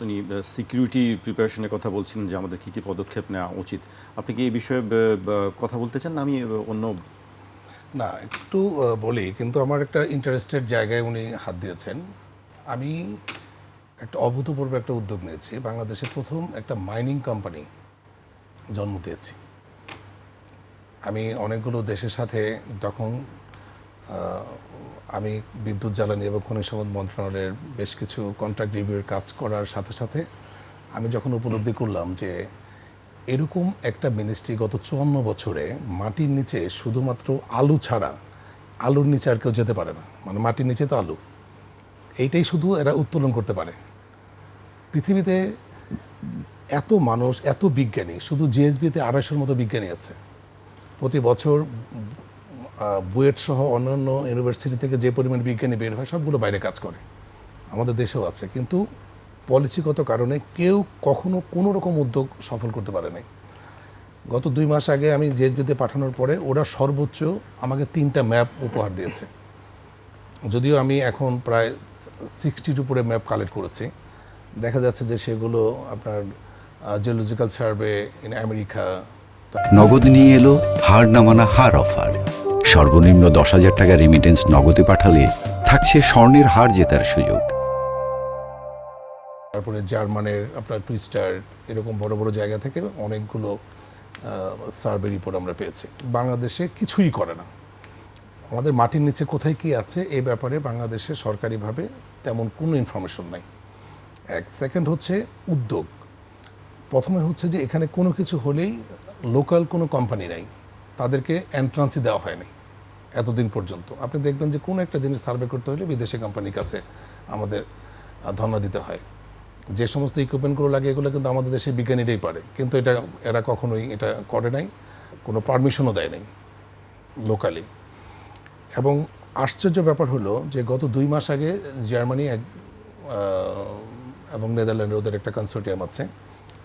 উনি সিকিউরিটি প্রিপারেশনের কথা বলছিলেন যে আমাদের কী কী পদক্ষেপ নেওয়া উচিত। আপনি কি এই বিষয়ে কথা বলতে চান না আমি অন্য? না, একটু বলি, কিন্তু আমার একটা ইন্টারেস্টেড জায়গায় উনি হাত দিয়েছেন। আমি একটা অভূতপূর্ব একটা উদ্যোগ নিয়েছি। বাংলাদেশে প্রথম একটা মাইনিং কোম্পানি জন্ম দিয়েছি। আমি অনেকগুলো দেশের সাথে তখন আমি বিদ্যুৎ জ্বালানি এবং খনিজ সম্পদ মন্ত্রণালয়ের বেশ কিছু কন্ট্রাক্ট রিভিউয়ের কাজ করার সাথে সাথে আমি যখন উপলব্ধি করলাম যে এরকম একটা মিনিস্ট্রি গত 54 বছরে মাটির নিচে শুধুমাত্র আলু ছাড়া, আলুর নিচে আর কেউ যেতে পারে না, মানে মাটির নিচে তো আলু, এইটাই শুধু এরা উত্তোলন করতে পারে। পৃথিবীতে এত মানুষ, এত বিজ্ঞানী, শুধু জিএসবিতে 250-র মতো বিজ্ঞানী আছে। প্রতি বছর বুয়েট সহ অন্যান্য ইউনিভার্সিটি থেকে যে পরিমাণ বিজ্ঞানী বের হয় সবগুলো বাইরে কাজ করে, আমাদের দেশেও আছে। কিন্তু পলিসিগত কারণে কেউ কখনো কোনো রকম উদ্যোগ সফল করতে পারে নাই। গত 2 মাস আগে আমি জেএসবিতে পাঠানোর পরে ওরা সর্বোচ্চ আমাকে 3টা ম্যাপ উপহার দিয়েছে। যদিও আমি এখন প্রায় 60-র উপরে ম্যাপ কালেক্ট করেছি। দেখা যাচ্ছে যে সেগুলো আপনার জিওলজিক্যাল সার্ভে ইন আমেরিকা। নগদ নিয়ে এলো হার না মানা হার অফার। সর্বনিম্ন 10,000 টাকা রেমিটেন্স নগদে পাঠালে থাকছে স্বর্ণের হার জেতার সুযোগ। তারপরে জার্মানের আপনার টুইস্টার, এরকম বড় বড় জায়গা থেকে অনেকগুলো সার্ভে রিপোর্ট আমরা পেয়েছি। বাংলাদেশে কিছুই করে না। আমাদের মাটির নিচে কোথায় কী আছে এই ব্যাপারে বাংলাদেশে সরকারিভাবে তেমন কোনো ইনফরমেশন নাই। এক সেকেন্ড হচ্ছে উদ্যোগ। প্রথমে হচ্ছে যে এখানে কোনো কিছু হলেই লোকাল কোনো কোম্পানি নাই, তাদেরকে এন্ট্রান্সই দেওয়া হয়নি এতদিন পর্যন্ত। আপনি দেখবেন যে কোনো একটা জিনিস সার্ভে করতে হলে বিদেশি কোম্পানির কাছে আমাদের ধর্ণা দিতে হয়। যে সমস্ত ইকুইপমেন্টগুলো লাগে এগুলো কিন্তু আমাদের দেশের বিজ্ঞানীরাই পারে, কিন্তু এরা কখনোই এটা করে নাই, কোনো পারমিশনও দেয় নাই লোকালি। এবং আশ্চর্য ব্যাপার হলো যে গত 2 মাস আগে জার্মানি এবং নেদারল্যান্ডের ওদের একটা কনসোর্টিয়াম আছে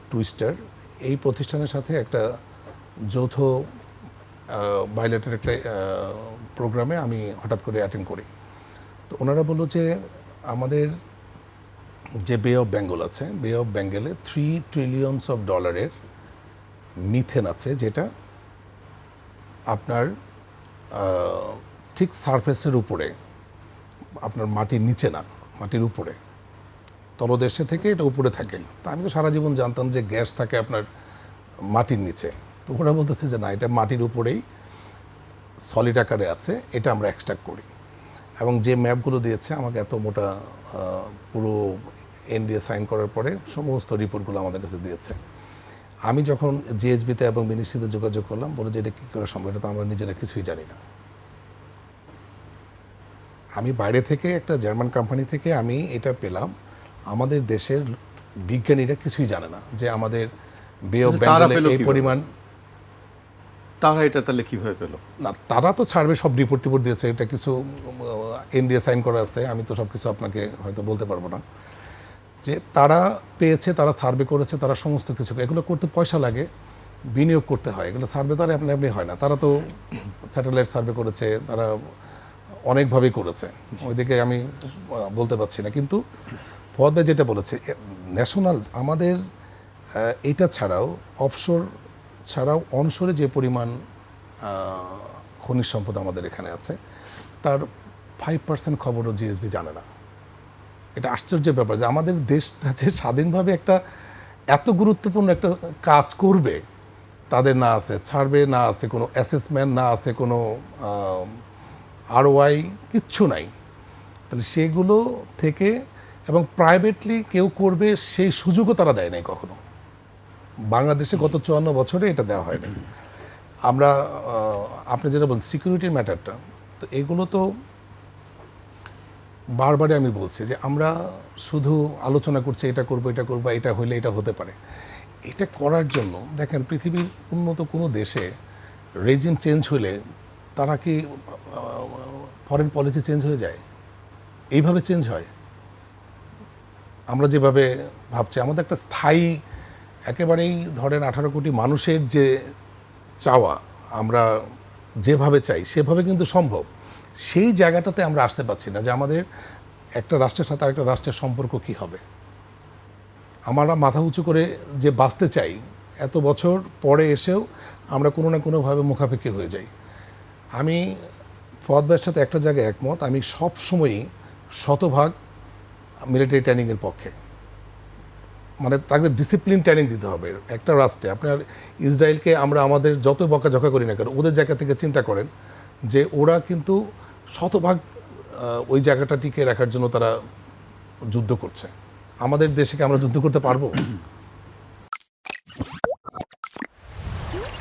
টুইস্টার, এই প্রতিষ্ঠানের সাথে একটা যৌথ বাইলেটের একটা প্রোগ্রামে আমি হঠাৎ করে অ্যাটেন্ড করি। তো ওনারা বললো যে আমাদের যে বে অফ বেঙ্গল আছে, বে অফ বেঙ্গলে $3 ট্রিলিয়ন মিথেন আছে, যেটা আপনার ঠিক সারফেসের উপরে, আপনার মাটির নিচে না, মাটির উপরে, তলদেশে থেকে এটা উপরে থাকে। তা আমি তো সারা জীবন জানতাম যে গ্যাস থাকে আপনার মাটির নিচে। তো ওরা বলতেছে যে না, এটা মাটির উপরেই সলিড আকারে আছে, এটা আমরা এক্সট্রাক্ট করি। এবং যে ম্যাপগুলো দিয়েছে আমাকে, এত মোটা পুরো এনডিএ সাইন করার পরে সমস্ত রিপোর্টগুলো আমাদের কাছে দিয়েছে। আমি যখন জিএসবিতে এবং মিনিস্ট্রিতে যোগাযোগ করলাম, বলে যে এটা কী করে সম্ভব, এটা তো আমরা নিজেরা কিছুই জানি না। আমি বাইরে থেকে একটা জার্মান কোম্পানি থেকে আমি এটা পেলাম। আমাদের দেশের বিজ্ঞানীরা কিছুই জানে না যে আমাদের বে অফ বেঙ্গলে এই পরিমাণ। তারা এটা তাহলে কীভাবে পেল? না, তারা তো ছাড়বে, সব রিপোর্ট টিপোর্ট দিয়েছে, এটা কিছু এনডিএ সাইন করা আছে, আমি তো সব কিছু আপনাকে হয়তো বলতে পারবো না। যে তারা পেয়েছে, তারা সার্ভে করেছে, তারা সমস্ত কিছু, এগুলো করতে পয়সা লাগে, বিনিয়োগ করতে হয়, এগুলো সার্ভে তো আর আপনি আপনি হয় না। তারা তো স্যাটেলাইট সার্ভে করেছে, তারা অনেকভাবেই করেছে, ওইদিকে আমি বলতে পারছি না। কিন্তু ফওয়াদ ভাই যেটা বলেছে, ন্যাশনাল আমাদের এটা ছাড়াও অফশোর ছাড়াও অনশোরে যে পরিমাণ খনিজ সম্পদ আমাদের এখানে আছে, তার 5% খবরও জিএসবি জানে না। এটা আশ্চর্যের ব্যাপার যে আমাদের দেশটা যে স্বাধীনভাবে একটা এত গুরুত্বপূর্ণ একটা কাজ করবে, তাদের না আছে সার্ভে, না আছে কোনো অ্যাসেসমেন্ট, না আছে কোনো আরওআই, কিচ্ছু নাই। তাহলে সেগুলো থেকে, এবং প্রাইভেটলি কেউ করবে সেই সুযোগও তারা দেয় নাই কখনো। বাংলাদেশে গত 54 বছরে এটা দেওয়া হয়নি। আমরা আপনি যেটা বলেন সিকিউরিটির ম্যাটারটা, তো এগুলো তো বারবারই আমি বলছি যে আমরা শুধু আলোচনা করছি, এটা করবো, এটা করবো, এটা হইলে এটা হতে পারে। এটা করার জন্য দেখেন, পৃথিবীর উন্নত কোনো দেশে রেজিম চেঞ্জ হলে তারা কি ফরেন পলিসি চেঞ্জ হয়ে যায়? এইভাবে চেঞ্জ হয়? আমরা যেভাবে ভাবছি, আমাদের একটা স্থায়ী, একেবারেই ধরেন 18 কোটি মানুষের যে চাওয়া, আমরা যেভাবে চাই সেভাবে কিন্তু সম্ভব। সেই জায়গাটাতে আমরা আসতে পারছি না যে আমাদের একটা রাষ্ট্রের সাথে আরেকটা রাষ্ট্রের সম্পর্ক কী হবে। আমরা মাথা উঁচু করে যে বাঁচতে চাই, এত বছর পরে এসেও আমরা কোনো না কোনোভাবে মুখাপেক্ষি হয়ে যাই। আমি ফওয়াদ ভাইয়ের সাথে একটা জায়গায় একমত, আমি সব সময়ই শতভাগ মিলিটারি ট্রেনিংয়ের পক্ষে। মানে তাদের ডিসিপ্লিন ট্রেনিং দিতে হবে একটা রাষ্ট্রে। আপনার ইসরায়েলকে আমরা আমাদের যত বকাঝকা করি না কেন, ওদের জায়গা থেকে চিন্তা করেন যে ওরা কিন্তু শতভাগ ওই জায়গাটা টিকে রাখার জন্য তারা যুদ্ধ করছে। আমাদের দেশে কি আমরা যুদ্ধ করতে পারবো?